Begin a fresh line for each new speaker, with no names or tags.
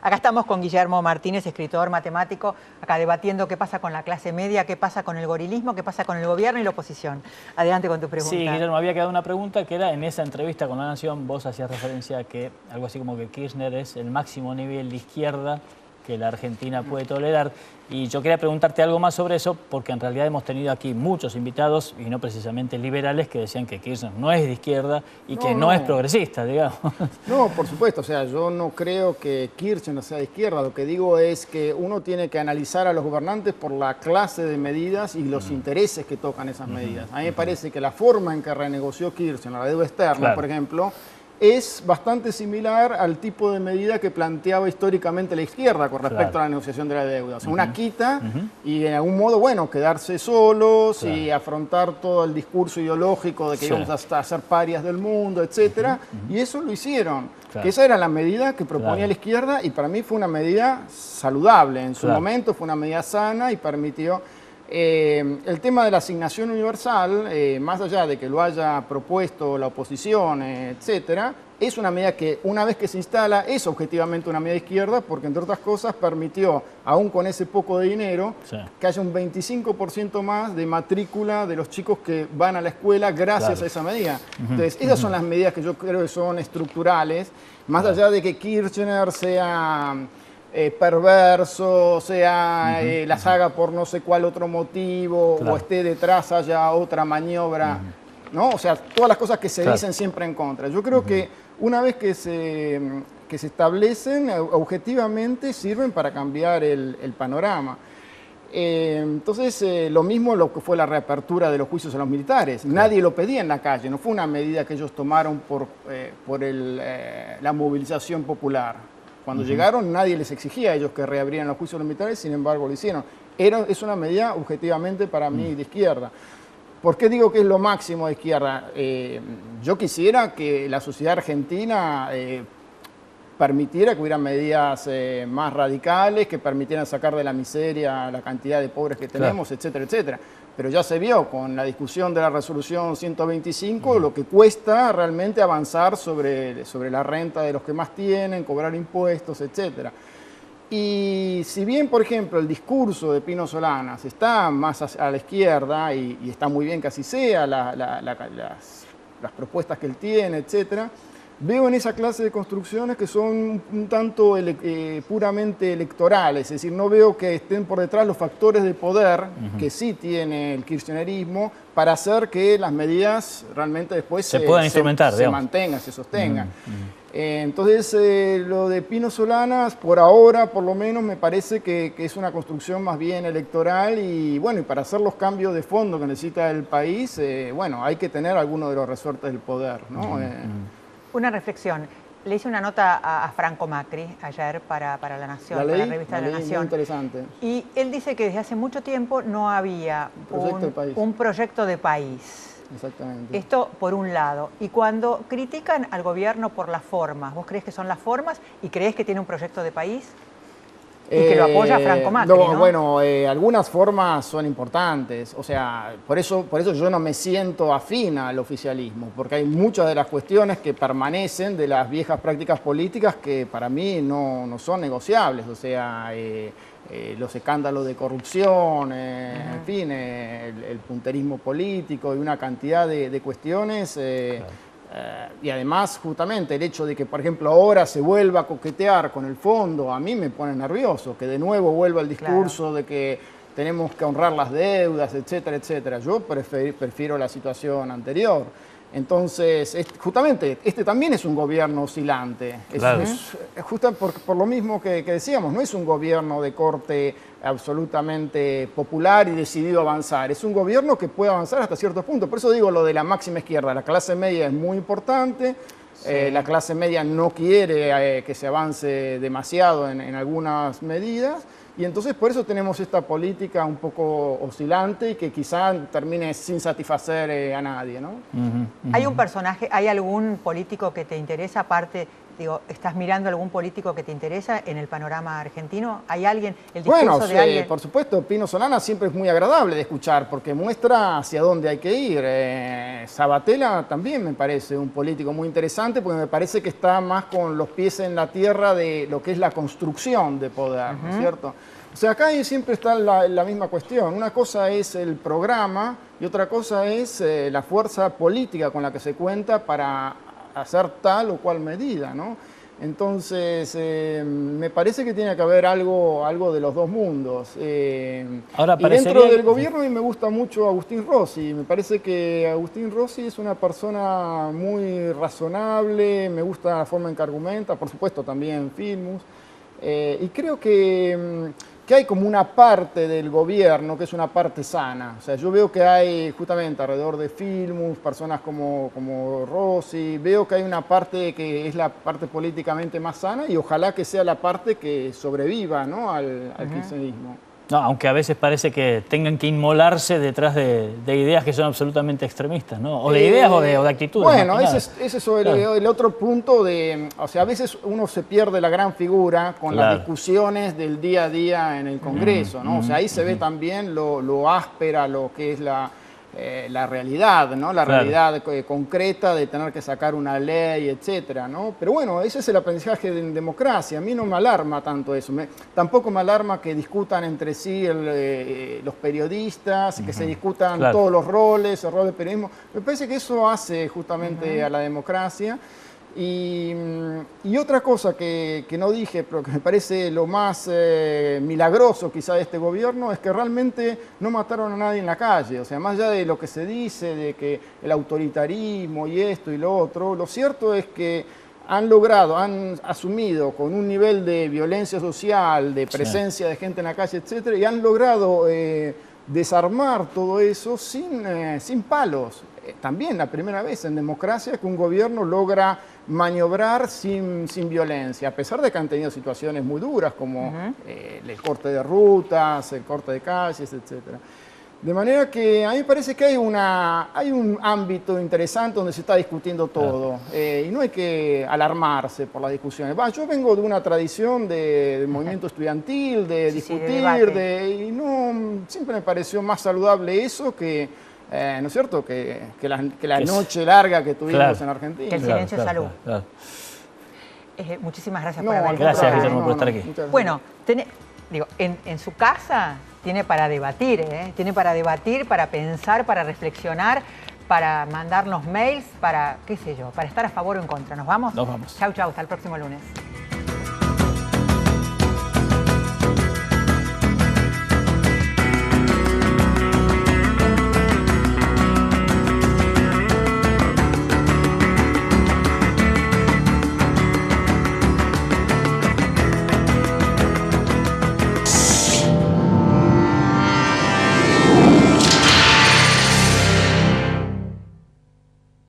Acá estamos con Guillermo Martínez, escritor, matemático, acá debatiendo qué pasa con la clase media, qué pasa con el gorilismo, qué pasa con el gobierno y la oposición. Adelante con tu pregunta.
Sí, Guillermo, había quedado una pregunta que era en esa entrevista con La Nación, vos hacías referencia a que algo así como que Kirchner es el máximo nivel de izquierda que la Argentina puede tolerar. Y yo quería preguntarte algo más sobre eso, porque en realidad hemos tenido aquí muchos invitados, y no precisamente liberales, que decían que Kirchner no es de izquierda y que no es progresista, digamos.
No, por supuesto, o sea, yo no creo que Kirchner sea de izquierda. Lo que digo es que uno tiene que analizar a los gobernantes por la clase de medidas y los intereses que tocan esas medidas. A mí me parece que la forma en que renegoció Kirchner la deuda externa, por ejemplo, es bastante similar al tipo de medida que planteaba históricamente la izquierda con respecto a la negociación de la deuda. O sea, una quita y en algún modo, bueno, quedarse solos y afrontar todo el discurso ideológico de que íbamos a ser parias del mundo, etcétera. Y eso lo hicieron. Que esa era la medida que proponía la izquierda y para mí fue una medida saludable. En su momento fue una medida sana y permitió... el tema de la asignación universal, más allá de que lo haya propuesto la oposición, etcétera, es una medida que una vez que se instala es objetivamente una medida de izquierda porque entre otras cosas permitió, aún con ese poco de dinero, que haya un 25% más de matrícula de los chicos que van a la escuela gracias a esa medida. Entonces, esas son las medidas que yo creo que son estructurales, más allá de que Kirchner sea... perverso, sea las haga por no sé cuál otro motivo, o esté detrás haya otra maniobra, ¿no? O sea, todas las cosas que se dicen siempre en contra. Yo creo que una vez que se establecen, objetivamente sirven para cambiar el panorama. Entonces, lo mismo lo que fue la reapertura de los juicios a los militares. Nadie lo pedía en la calle, no fue una medida que ellos tomaron por la movilización popular. Cuando llegaron nadie les exigía a ellos que reabrieran los juicios militares, sin embargo lo hicieron. Es una medida objetivamente para mí de izquierda. ¿Por qué digo que es lo máximo de izquierda? Yo quisiera que la sociedad argentina permitiera que hubiera medidas más radicales, que permitieran sacar de la miseria la cantidad de pobres que tenemos, etcétera, etcétera. Pero ya se vio con la discusión de la resolución 125 lo que cuesta realmente avanzar sobre la renta de los que más tienen, cobrar impuestos, etcétera. Y si bien, por ejemplo, el discurso de Pino Solanas está más a la izquierda, y está muy bien que así sea, las propuestas que él tiene, etcétera, veo en esa clase de construcciones que son un tanto puramente electorales, es decir, no veo que estén por detrás los factores de poder que sí tiene el kirchnerismo para hacer que las medidas realmente después
se puedan instrumentar,
se mantengan, se sostengan. Entonces, lo de Pino Solanas, por ahora, por lo menos, me parece que es una construcción más bien electoral y, bueno, y para hacer los cambios de fondo que necesita el país, bueno, hay que tener algunos de los resortes del poder, ¿no?
Una reflexión. Le hice una nota a Franco Macri ayer para La Nación, para la revista La Nación.
Muy interesante.
Y él dice que desde hace mucho tiempo no había un proyecto de país.
Exactamente.
Esto por un lado. Y cuando critican al gobierno por las formas, ¿vos crees que son las formas y crees que tiene un proyecto de país? Y que lo apoya Franco Macri, ¿no?
Bueno, algunas formas son importantes. O sea, por eso yo no me siento afín al oficialismo, porque hay muchas de las cuestiones que permanecen de las viejas prácticas políticas que para mí no son negociables. O sea, los escándalos de corrupción, en fin, el punterismo político y una cantidad de cuestiones... y además, justamente, el hecho de que, por ejemplo, ahora se vuelva a coquetear con el fondo, a mí me pone nervioso, que de nuevo vuelva el discurso de que tenemos que honrar las deudas, etcétera, etcétera. Yo prefiero la situación anterior. Entonces, justamente, este también es un gobierno oscilante. Es justo por lo mismo que decíamos, no es un gobierno de corte absolutamente popular y decidido a avanzar. Es un gobierno que puede avanzar hasta ciertos puntos. Por eso digo lo de la máxima izquierda. La clase media es muy importante. La clase media no quiere que se avance demasiado en algunas medidas. Y entonces por eso tenemos esta política un poco oscilante y que quizá termine sin satisfacer a nadie, ¿no?
¿Hay un personaje, hay algún político que te interesa aparte Digo, ¿estás mirando algún político que te interesa en el panorama argentino? ¿Hay alguien, el discurso de alguien?
Por supuesto, Pino Solana siempre es muy agradable de escuchar porque muestra hacia dónde hay que ir. Sabatella también me parece un político muy interesante porque me parece que está más con los pies en la tierra de lo que es la construcción de poder, ¿no es cierto? O sea, acá siempre está la misma cuestión. Una cosa es el programa y otra cosa es la fuerza política con la que se cuenta para hacer tal o cual medida, ¿no? Entonces, me parece que tiene que haber algo de los dos mundos.
Ahora,
y dentro del gobierno a mí me gusta mucho Agustín Rossi. Me parece que Agustín Rossi es una persona muy razonable, me gusta la forma en que argumenta, por supuesto también Filmus. Y creo que hay como una parte del gobierno que es una parte sana. O sea, yo veo que hay justamente alrededor de Filmus, personas como Rossi, veo que hay una parte que es la parte políticamente más sana y ojalá que sea la parte que sobreviva, ¿no? al kirchnerismo.
No, aunque a veces parece que tengan que inmolarse detrás de ideas que son absolutamente extremistas, ¿no? O de ideas o de actitudes.
Bueno, ese es el otro punto de... O sea, a veces uno se pierde la gran figura con las discusiones del día a día en el Congreso, ¿no? O sea, ahí se ve también lo áspera, lo que es la realidad, ¿no? La realidad concreta de tener que sacar una ley, etcétera, ¿no? Pero bueno, ese es el aprendizaje de democracia. A mí no me alarma tanto eso. Tampoco me alarma que discutan entre sí los periodistas, que se discutan todos los roles, el rol del periodismo. Me parece que eso hace justamente a la democracia. Y otra cosa que no dije, pero que me parece lo más milagroso quizá de este gobierno, es que realmente no mataron a nadie en la calle. O sea, más allá de lo que se dice, de que el autoritarismo y esto y lo otro, lo cierto es que han asumido con un nivel de violencia social, de presencia de gente en la calle, etcétera, y han logrado desarmar todo eso sin palos. También la primera vez en democracia que un gobierno logra maniobrar sin violencia, a pesar de que han tenido situaciones muy duras como el corte de rutas, el corte de calles, etcétera. De manera que a mí me parece que hay un ámbito interesante donde se está discutiendo todo y no hay que alarmarse por las discusiones. Yo vengo de una tradición del movimiento estudiantil, de discutir, y no, siempre me pareció más saludable eso que, ¿no es cierto?, que la noche larga que tuvimos en Argentina.
Que el silencio es salud. Muchísimas gracias por haber venido.
Gracias, Guillermo, por estar aquí.
Bueno, en su casa tiene para debatir, tiene para debatir, para pensar, para reflexionar, para mandarnos mails, para, qué sé yo, para estar a favor o en contra. ¿Nos vamos?
Nos vamos.
Chau, chau, hasta el próximo lunes.